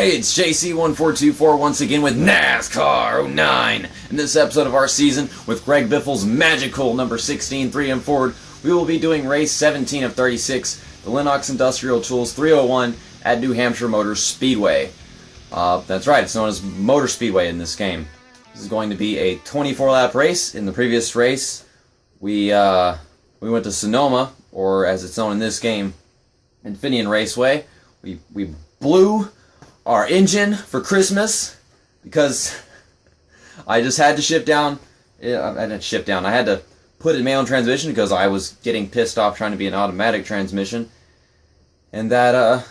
Hey, it's JC1424 once again with NASCAR 09. In this episode of our season, with Greg Biffle's magical number 16, 3 and forward, we will be doing race 17 of 36, the Lennox Industrial Tools 301 at New Hampshire Motor Speedway. That's right, it's known as Motor Speedway in this game. This is going to be a 24-lap race. In the previous race, we went to Sonoma, or as it's known in this game, Infineon Raceway. We blew our engine for Christmas because I just had to ship down. I had to put it in manual transmission because I was getting pissed off trying to be an automatic transmission, and that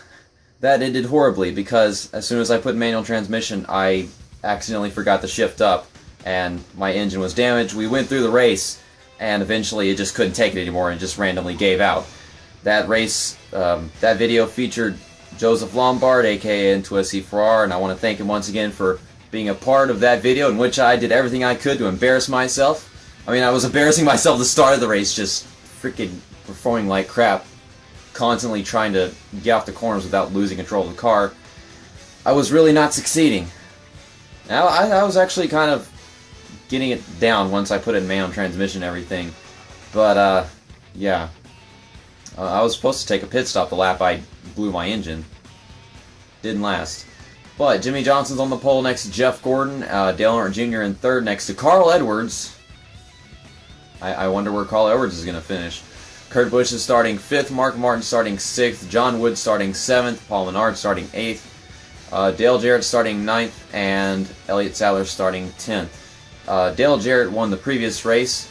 ended horribly because as soon as I put manual transmission, I accidentally forgot to shift up, and my engine was damaged. We went through the race, and eventually it just couldn't take it anymore and just randomly gave out. That race, that video featured Joseph Lombard, aka N2SC Farrar, and I want to thank him once again for being a part of that video in which I did everything I could to embarrass myself. I mean, I was embarrassing myself at the start of the race, just freaking performing like crap, constantly trying to get off the corners without losing control of the car. I was really not succeeding. Now, I was actually kind of getting it down once I put it in manual transmission and everything, but yeah. I was supposed to take a pit stop the lap I blew my engine. Didn't last. But Jimmy Johnson's on the pole next to Jeff Gordon. Dale Earnhardt Jr. in third next to Carl Edwards. I wonder where Carl Edwards is going to finish. Kurt Busch is starting 5th. Mark Martin starting 6th. John Wood starting 7th. Paul Menard starting 8th. Dale Jarrett starting 9th. And Elliott Sadler starting 10th. Dale Jarrett won the previous race.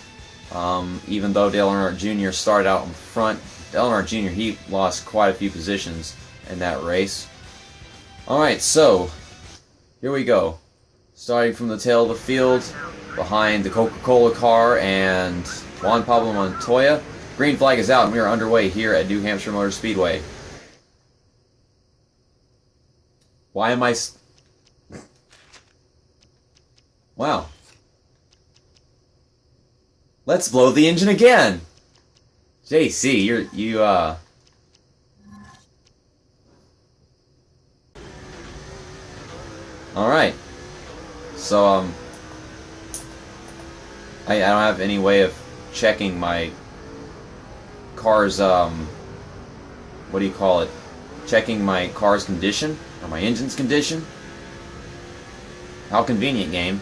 Even though Dale Earnhardt Jr. started out in front. Dale Earnhardt Jr., he lost quite a few positions in that race. Alright, so, here we go. Starting from the tail of the field, behind the Coca-Cola car and Juan Pablo Montoya. Green flag is out and we are underway here at New Hampshire Motor Speedway. Why am I... Wow. Let's blow the engine again! JC, you Alright. So, I don't have any way of checking my car's, what do you call it? Checking my car's condition, or my engine's condition. How convenient, game.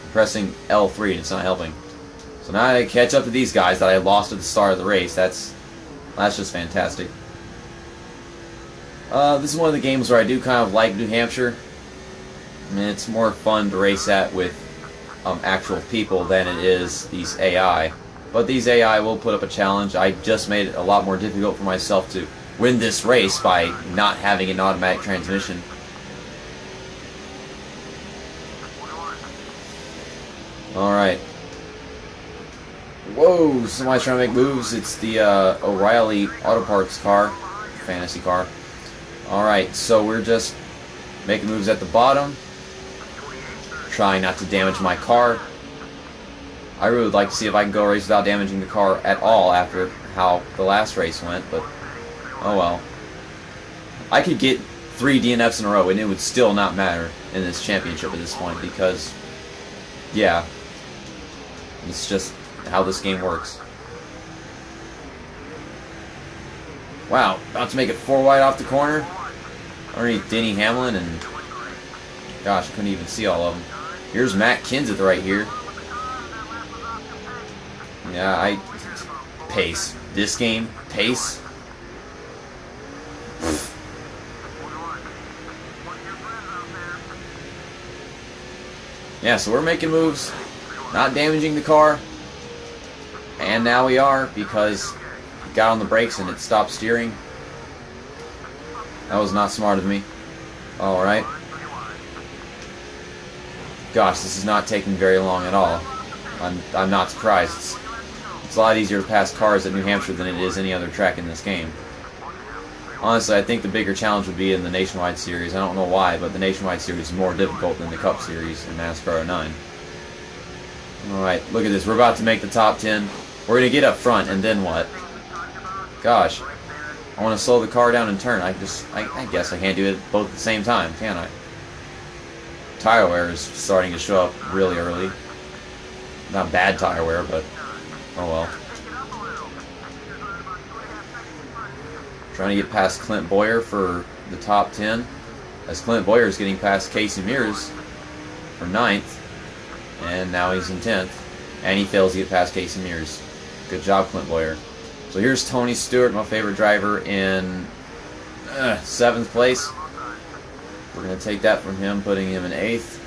I'm pressing L3 and it's not helping. So now I catch up to these guys that I lost at the start of the race. That's just fantastic. This is one of the games where I do kind of like New Hampshire. I mean, it's more fun to race at with actual people than it is these AI. But these AI will put up a challenge. I just made it a lot more difficult for myself to win this race by not having an automatic transmission. Alright. Whoa, somebody's trying to make moves. It's the O'Reilly Auto Parts car, fantasy car. Alright, so we're just making moves at the bottom, trying not to damage my car. I really would like to see if I can go a race without damaging the car at all after how the last race went, but oh well. I could get 3 DNFs in a row and it would still not matter in this championship at this point because, yeah, it's just how this game works. Wow, about to make it 4 wide off the corner underneath Denny Hamlin, and gosh, I couldn't even see all of them. Here's Matt Kenseth right here. Yeah, pace. This game, pace. Yeah, so we're making moves, not damaging the car. And now we are, because it got on the brakes and it stopped steering. That was not smart of me. Alright. Gosh, this is not taking very long at all. I'm not surprised. It's a lot easier to pass cars at New Hampshire than it is any other track in this game. Honestly, I think the bigger challenge would be in the Nationwide Series. I don't know why, but the Nationwide Series is more difficult than the Cup Series in NASCAR 09. Alright, look at this. We're about to make the top 10. We're going to get up front, and then what? Gosh. I want to slow the car down and turn. I guess I can't do it both at the same time, can I? Tire wear is starting to show up really early. Not bad tire wear, but oh well. Trying to get past Clint Boyer for the top 10, as Clint Boyer is getting past Casey Mears for 9th, and now he's in 10th, and he fails to get past Casey Mears. Good job, Clint Boyer. So here's Tony Stewart, my favorite driver, in 7th place. We're going to take that from him, putting him in 8th,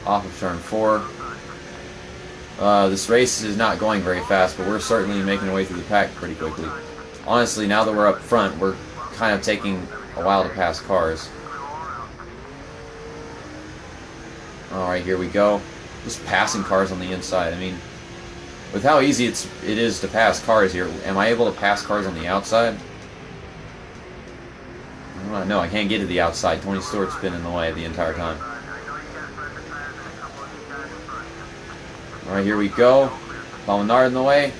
off of turn 4. This race is not going very fast, but we're certainly making our way through the pack pretty quickly. Honestly, now that we're up front, we're kind of taking a while to pass cars. Alright, here we go. Just passing cars on the inside. I mean, with how easy it is to pass cars here, am I able to pass cars on the outside? No, I can't get to the outside. Tony Stewart's been in the way the entire time. Alright, here we go. Paul Menard in the way.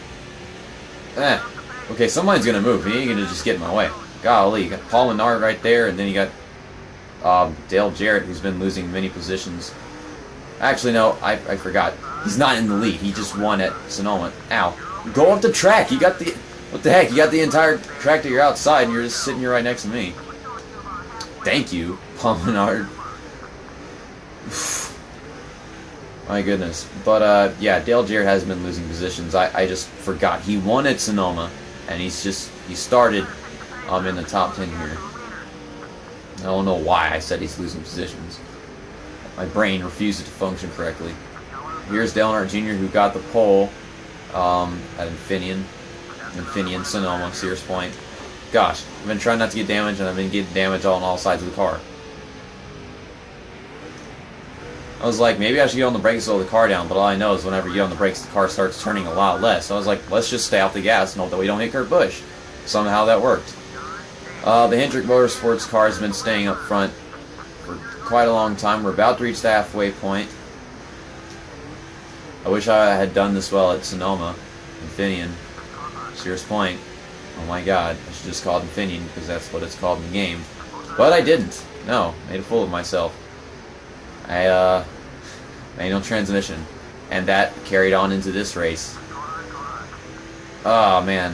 Okay, somebody's going to move. He ain't going to just get in my way. Golly, you got Paul Menard right there, and then you got Dale Jarrett, who's been losing many positions. Actually, no, I forgot. He's not in the lead. He just won at Sonoma. Ow. Go up the track. You got the... What the heck? You got the entire track to your outside, and you're just sitting here right next to me. Thank you, Paul Menard. My goodness. But, yeah, Dale Jarrett has been losing positions. I just forgot. He won at Sonoma, and he started in the top 10 here. I don't know why I said he's losing positions. My brain refused to function correctly. Here's Dale Earnhardt Jr., who got the pole at Infineon, Sonoma, Sears Point. Gosh, I've been trying not to get damaged, and I've been getting damage on all sides of the car. I was like, maybe I should get on the brakes to slow the car down, but all I know is whenever you get on the brakes, the car starts turning a lot less. So I was like, let's just stay off the gas and hope that we don't hit Kurt Busch. Somehow that worked. The Hendrick Motorsports car has been staying up front for quite a long time. We're about to reach the halfway point. I wish I had done this well at Sonoma, Infineon, Sears Point. Oh my god, I should just call it Infineon because that's what it's called in the game. But I didn't. No, made a fool of myself. Manual transmission, and that carried on into this race. Oh man,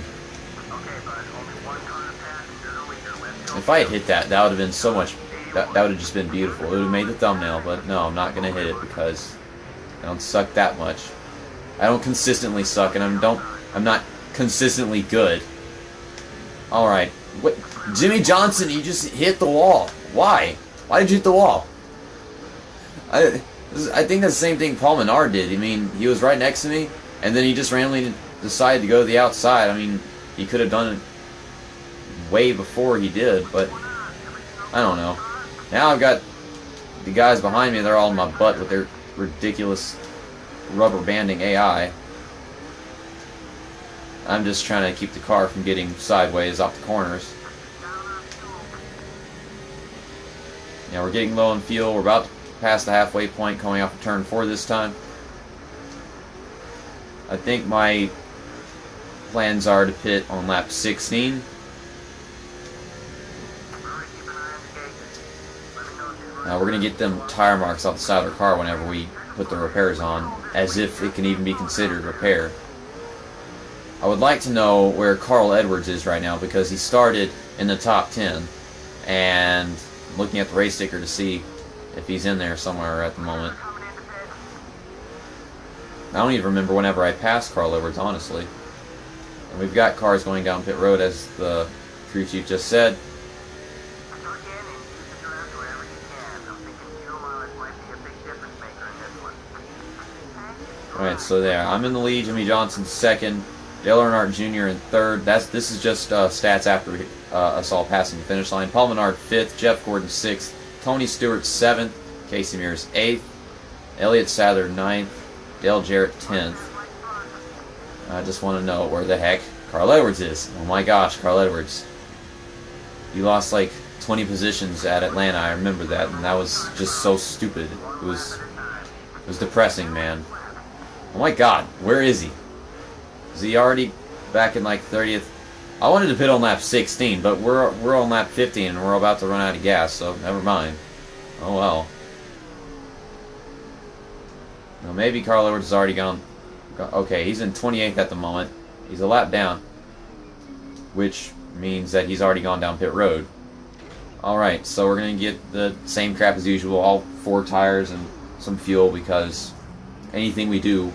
if I had hit that, that would have been so much. That would have just been beautiful. It would have made the thumbnail, but no, I'm not gonna hit it because I don't suck that much. I don't consistently suck, and I'm not consistently good. All right, what? Jimmy Johnson, you just hit the wall. Why? Why did you hit the wall? I think that's the same thing Paul Menard did. I mean, he was right next to me, and then he just randomly decided to go to the outside. I mean, he could have done it way before he did, but I don't know. Now I've got the guys behind me, they're all in my butt with their ridiculous rubber banding AI. I'm just trying to keep the car from getting sideways off the corners. Yeah, we're getting low on fuel. We're about to pass the halfway point, coming off of turn 4 this time. I think my plans are to pit on lap 16. We're going to get them tire marks off the side of the car whenever we put the repairs on, as if it can even be considered repair. I would like to know where Carl Edwards is right now, because he started in the top 10, and I'm looking at the race ticker to see if he's in there somewhere at the moment. I don't even remember whenever I passed Carl Edwards, honestly. And we've got cars going down pit road, as the crew chief just said. Alright, so there. I'm in the lead. Jimmy Johnson second. Dale Earnhardt Jr. in third. This is just stats after us all passing the finish line. Paul Menard 5th. Jeff Gordon 6th. Tony Stewart 7th. Casey Mears 8th. Elliott Sadler 9th. Dale Jarrett 10th. I just want to know where the heck Carl Edwards is. Oh my gosh, Carl Edwards. You lost like 20 positions at Atlanta. I remember that, and that was just so stupid. It was depressing, man. Oh my god, where is he? Is he already back in like 30th? I wanted to pit on lap 16, but we're on lap 15 and we're about to run out of gas, so never mind. Oh well. Well, maybe Carl Edwards has already gone. Okay, he's in 28th at the moment. He's a lap down, which means that he's already gone down pit road. Alright, so we're going to get the same crap as usual, all 4 tires and some fuel, because anything we do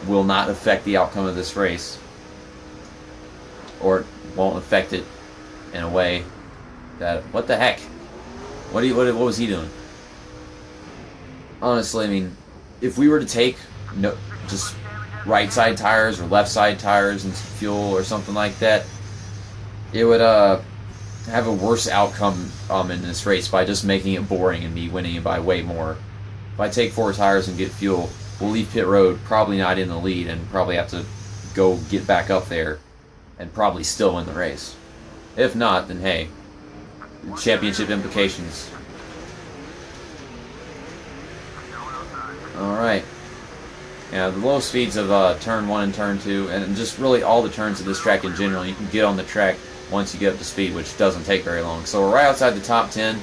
will not affect the outcome of this race. Or it won't affect it in a way that... What the heck? What was he doing? Honestly, I mean, if we were to take just right side tires or left side tires and some fuel or something like that, it would have a worse outcome in this race by just making it boring and me winning it by way more. If I take 4 tires and get fuel, we'll leave pit road probably not in the lead and probably have to go get back up there and probably still win the race. If not, then hey, championship implications. Alright. Yeah, the low speeds of turn 1 and turn 2, and just really all the turns of this track in general, you can get on the track once you get up to speed, which doesn't take very long. So we're right outside the top 10.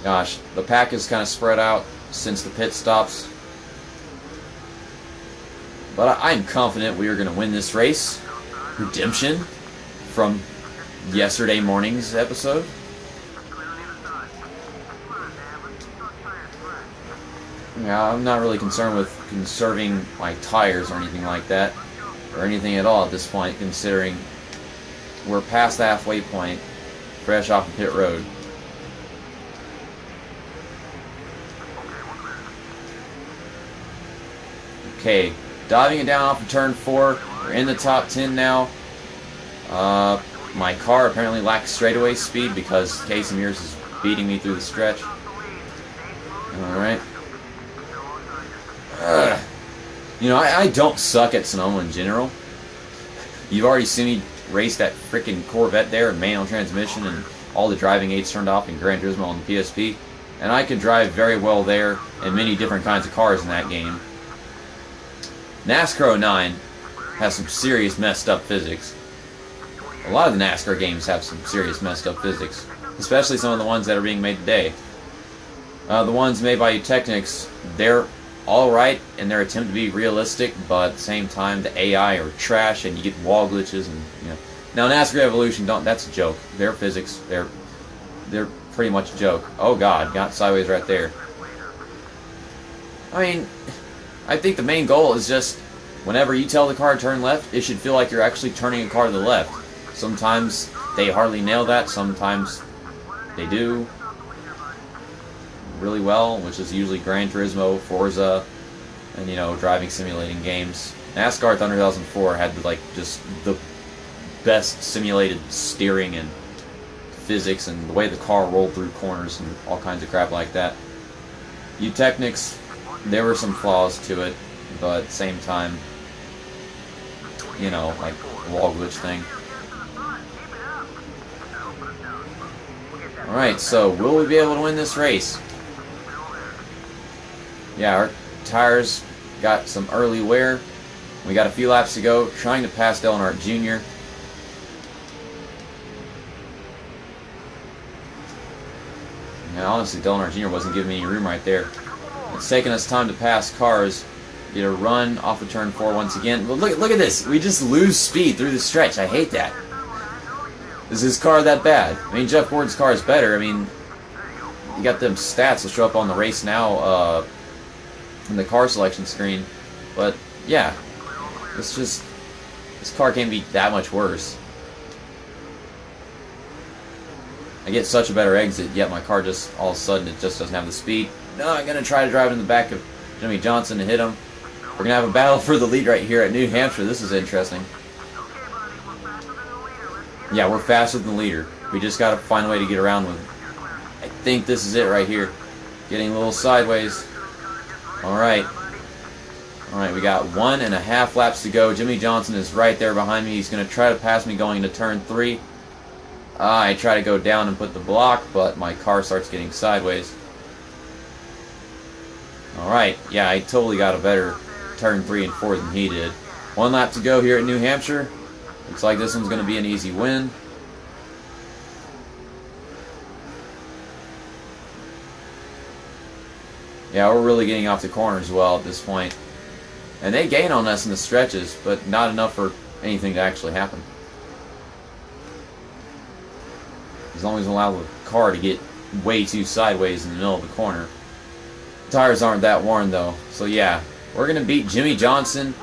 Gosh, the pack is kind of spread out since the pit stops. But I'm confident we are going to win this race. Redemption from yesterday morning's episode. Yeah, I'm not really concerned with conserving my tires or anything like that, or anything at all at this point, considering we're past the halfway point, fresh off the pit road. Okay, diving it down off of turn 4. We're in the top 10 now. My car apparently lacks straightaway speed because Casey Mears is beating me through the stretch. Alright. You know, I don't suck at Sonoma in general. You've already seen me race that freaking Corvette there in manual transmission and all the driving aids turned off in Gran Turismo on the PSP. And I can drive very well there in many different kinds of cars in that game. NASCAR 09 has some serious messed up physics. A lot of the NASCAR games have some serious messed up physics, especially some of the ones that are being made today. The ones made by Technics, they're alright in their attempt to be realistic, but at the same time the AI are trash and you get wall glitches and you know. Now NASCAR Evolution, that's a joke. Their physics, they're pretty much a joke. Oh god, got sideways right there. I mean, I think the main goal is just whenever you tell the car to turn left, it should feel like you're actually turning a car to the left. Sometimes they hardly nail that, sometimes they do really well, which is usually Gran Turismo, Forza, and you know, driving simulating games. NASCAR Thunder 2004 had just the best simulated steering and physics and the way the car rolled through corners and all kinds of crap like that. Technics, there were some flaws to it, but at the same time, you know, like the wall glitch thing. Alright, so will we be able to win this race? Yeah, our tires got some early wear. We got a few laps to go, trying to pass Dale Earnhardt Jr. Now, honestly, Dale Earnhardt Jr. wasn't giving me any room right there. It's taking us time to pass cars. Get a run off of turn 4 once again. But look at this. We just lose speed through the stretch. I hate that. Is his car that bad? I mean, Jeff Gordon's car is better. I mean, you got them stats that show up on the race now in the car selection screen. But yeah, this car can't be that much worse. I get such a better exit, yet my car just all of a sudden it just doesn't have the speed. No, I'm gonna try to drive in the back of Jimmy Johnson to hit him. We're gonna have a battle for the lead right here at New Hampshire. This is interesting. Yeah, we're faster than the leader. We just gotta find a way to get around with him. I think this is it right here. Getting a little sideways. Alright. Alright, we got 1.5 laps to go. Jimmy Johnson is right there behind me. He's gonna try to pass me going into turn 3. I try to go down and put the block, but my car starts getting sideways. Alright, yeah, I totally got a better turn 3 and 4 than he did. 1 lap to go here at New Hampshire. Looks like this one's going to be an easy win. Yeah, we're really getting off the corners well at this point. And they gain on us in the stretches, but not enough for anything to actually happen. As long as we allow the car to get way too sideways in the middle of the corner. Tires aren't that worn though. So yeah, we're going to beat Jimmy Johnson,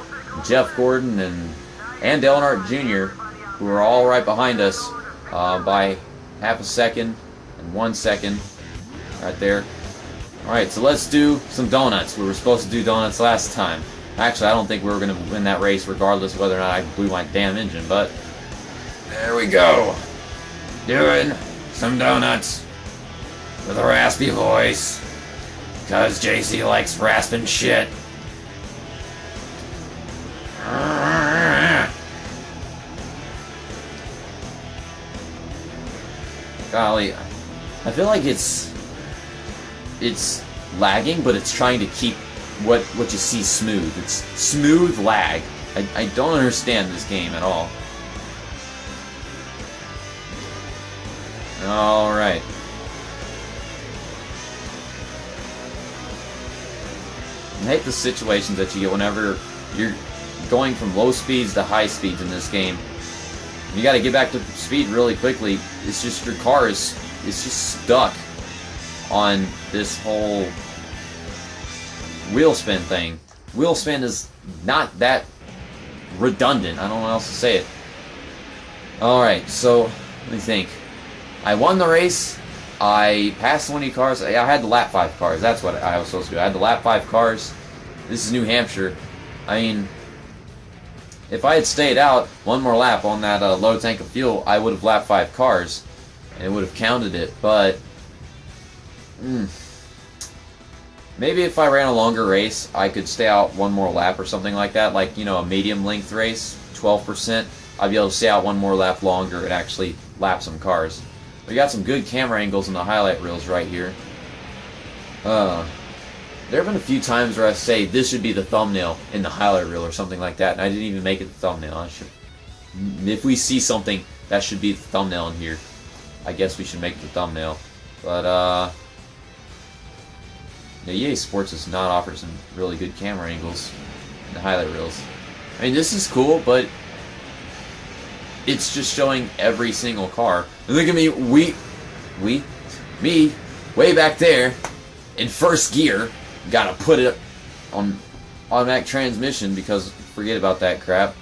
Jeff Gordon, and Dale Earnhardt Jr., who are all right behind us by half a second and 1 second right there. Alright, so let's do some donuts. We were supposed to do donuts last time. Actually, I don't think we were going to win that race regardless of whether or not I blew my damn engine, but there we go. Doing some donuts with a raspy voice, because JC likes rasping shit. Golly, I feel like it's lagging, but it's trying to keep what you see smooth. It's smooth lag. I don't understand this game at all. Alright. I hate the situations that you get whenever you're going from low speeds to high speeds in this game. You gotta get back to speed really quickly. It's just your car is just stuck on this whole wheel spin thing. Wheel spin is not that redundant. I don't know how else to say it. Alright, so let me think. I won the race. I passed 20 cars. I had the lap 5 cars. That's what I was supposed to do. I had the lap 5 cars. This is New Hampshire. I mean, if I had stayed out one more lap on that low tank of fuel, I would have lapped 5 cars, and it would have counted it. But maybe if I ran a longer race, I could stay out one more lap or something like that. Like, you know, a medium length race, 12%. I'd be able to stay out one more lap longer and actually lap some cars. We got some good camera angles in the highlight reels right here. There have been a few times where I say this should be the thumbnail in the highlight reel or something like that, and I didn't even make it the thumbnail. If we see something that should be the thumbnail in here, I guess we should make the thumbnail. But EA Sports has not offered some really good camera angles in the highlight reels. I mean, this is cool, but it's just showing every single car. And look at me, me, way back there, in first gear, gotta put it on automatic transmission because forget about that crap.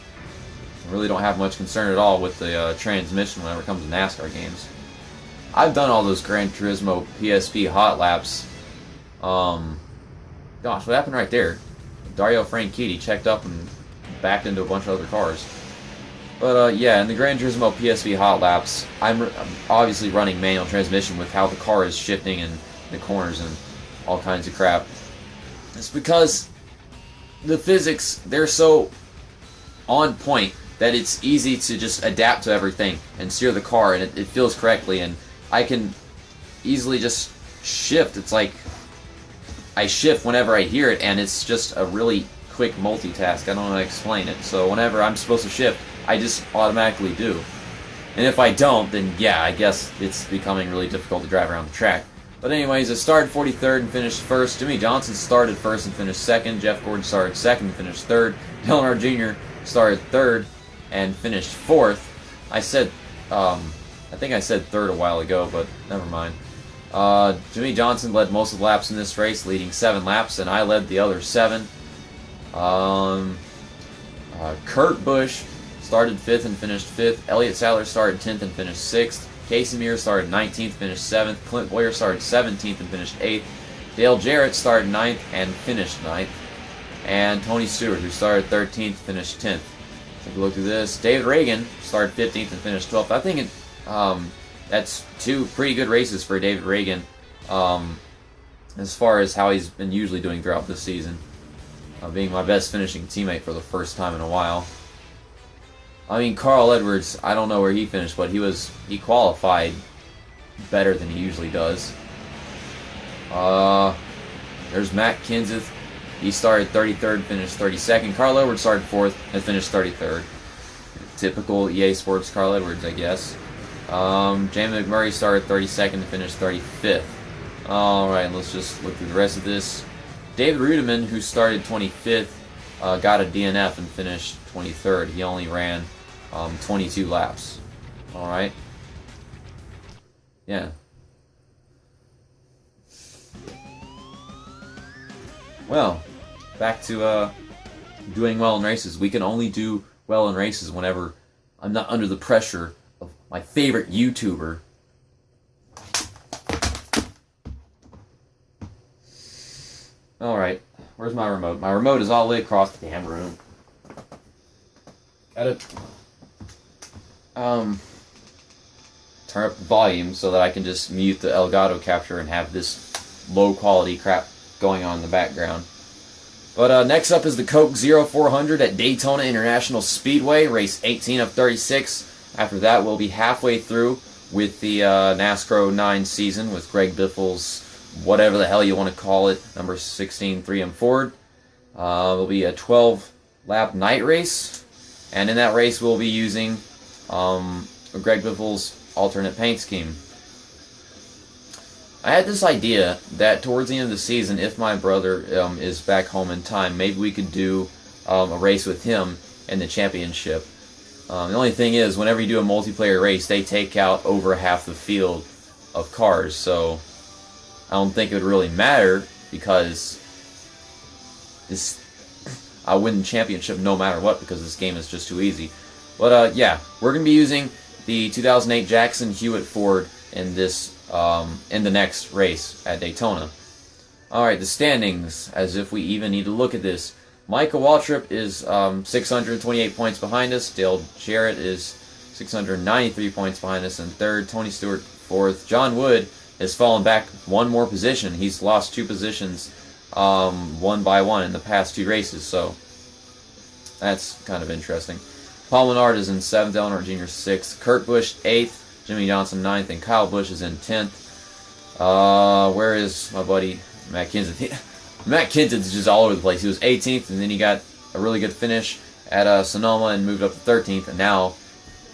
I really don't have much concern at all with the transmission whenever it comes to NASCAR games. I've done all those Gran Turismo PSP hot laps. Gosh, what happened right there? Dario Franchitti checked up and backed into a bunch of other cars. But yeah, in the Gran Turismo PSP hot laps, I'm obviously running manual transmission with how the car is shifting in the corners and all kinds of crap. It's because the physics, they're so on point that it's easy to just adapt to everything and steer the car, and it feels correctly, and I can easily just shift. It's like I shift whenever I hear it, and it's just a really quick multitask. I don't know how to explain it. So whenever I'm supposed to shift, I just automatically do. And if I don't, then yeah, I guess it's becoming really difficult to drive around the track. But anyways, I started 43rd and finished first. Jimmy Johnson started first and finished second. Jeff Gordon started second and finished third. Dale Earnhardt Jr. started third and finished fourth. I think I said third a while ago, but never mind. Jimmy Johnson led most of the laps in this race, leading 7 laps, and I led the other 7. Kurt Busch started 5th and finished 5th. Elliott Sadler started 10th and finished 6th. Casey Mears started 19th, finished 7th. Clint Boyer started 17th and finished 8th. Dale Jarrett started 9th and finished 9th. And Tony Stewart, who started 13th, finished 10th. Take a look at this. David Reagan started 15th and finished 12th. I think that's 2 pretty good races for David Reagan as far as how he's been usually doing throughout this season. Being my best finishing teammate for the first time in a while. I mean, Carl Edwards, I don't know where he finished, but he qualified better than he usually does. There's Matt Kenseth. He started 33rd, finished 32nd. Carl Edwards started 4th and finished 33rd. typical EA Sports Carl Edwards, I guess. Jamie McMurray started 32nd and finished 35th. Alright, let's just look through the rest of this. David Rudiman, who started 25th, got a DNF and finished 23rd. He only ran 22 laps. Alright. Yeah. Well, back to doing well in races. We can only do well in races whenever I'm not under the pressure of my favorite YouTuber. Alright, where's my remote? My remote is all the way across the damn room. Gotta turn up the volume so that I can just mute the Elgato capture and have this low quality crap going on in the background. But next up is the Coke 0400 at Daytona International Speedway, race 18 of 36. After that, we'll be halfway through with the NASCAR 09 season with Greg Biffle's whatever the hell you want to call it, number 16, 3 and Ford. It'll be a 12-lap night race, and in that race we'll be using Greg Biffle's alternate paint scheme. I had this idea that towards the end of the season, if my brother is back home in time, maybe we could do a race with him in the championship. The only thing is, whenever you do a multiplayer race, they take out over half the field of cars, so I don't think it would really matter because I win the championship no matter what because this game is just too easy. But yeah, we're going to be using the 2008 Jackson Hewitt Ford in this in the next race at Daytona. Alright, the standings, as if we even need to look at this. Micah Waltrip is 628 points behind us. Dale Jarrett is 693 points behind us in third. Tony Stewart fourth. John Wood has fallen back one more position. He's lost 2 positions one by one in the past 2 races, so that's kind of interesting. Paul Menard is in 7th, Eleanor Jr. 6th, Kurt Busch 8th, Jimmy Johnson 9th, and Kyle Busch is in 10th. Where is my buddy Matt Kenseth? Matt Kenseth's just all over the place. He was 18th, and then he got a really good finish at Sonoma and moved up to 13th, and now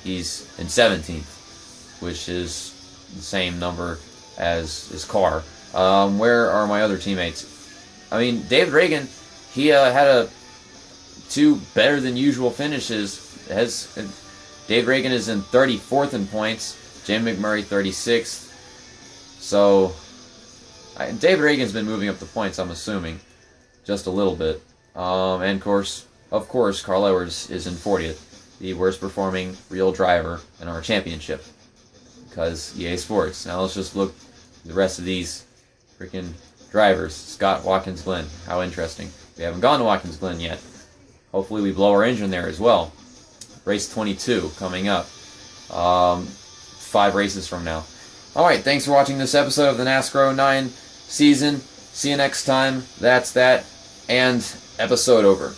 he's in 17th, which is the same number as his car. Where are my other teammates? I mean, David Reagan, he had 2 better than usual finishes. Dave Reagan is in 34th in points. Jamie McMurray 36th. So Dave Reagan's been moving up the points, I'm assuming, just a little bit. And of course, Carl Edwards is in 40th, the worst performing real driver in our championship, because EA Sports. Now let's just look at the rest of these freaking drivers. Scott, Watkins Glen. How interesting. We haven't gone to Watkins Glen yet. Hopefully we blow our engine there as well. Race 22 coming up. 5 races from now. Alright, thanks for watching this episode of the NASCAR 09 season. See you next time. That's that. And episode over.